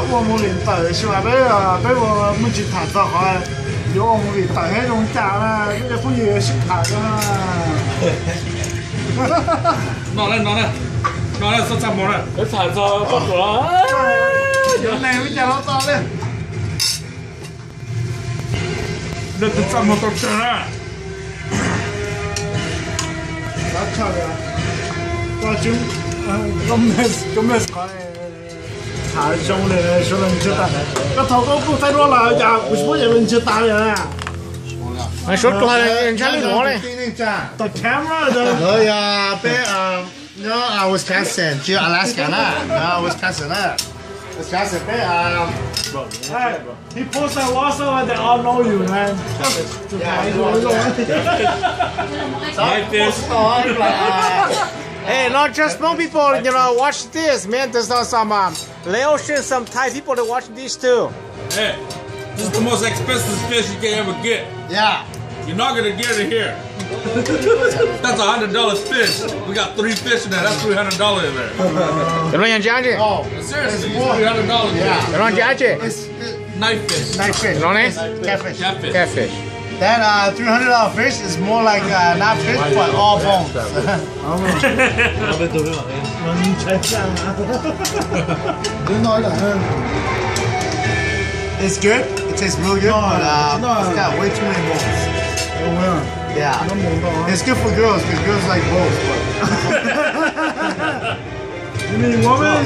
我们领导是话俾我们去谈咗下，如果我们领导喺種價啦，呢個歡迎識談噶嘛。拿来说怎么了？你谈咗不咗啦？有靚嗰隻攞多咧。那都这么多钱了？好漂亮！我就咁咩太凶了，說人知道。個頭高不太多了呀，為什麼有人知道呀？你說過係人家嚟我咧。The camera 就。哦呀，俾No, I was Wisconsin, to Alaska, no, Wisconsin, Wisconsin, Hey, he posted also and they all know you, man. Like this. Hey, not just Hmong people, you know, watch this, man. There's not some Laotian, some Thai people that watch this too. Hey, this is the most expensive fish you can ever get. Yeah. You're not gonna get it here. That's $100 fish. We got 3 fish in there. That's $300 in there. Cái nó giá chứ? Oh, Seriously, it's $300. yeah. Cái nó giá chứ? Knife fish. Nice fish. Nó này? Catfish. Catfish. Catfish. That $300 fish is more like not fish, but all bones. It's good. It tastes really good, but it's got way too many bones. Yeah. It's good for girls because girls like bones. You mean women?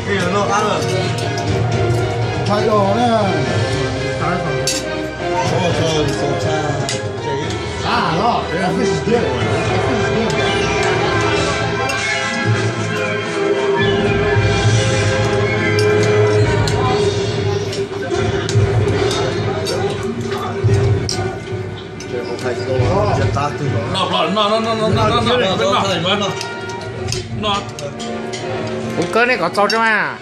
Here, look, I look. 睇過咧，Ah, no, that fish is good. That fish is good. No. Cũng cỡ này có trâu cho mà.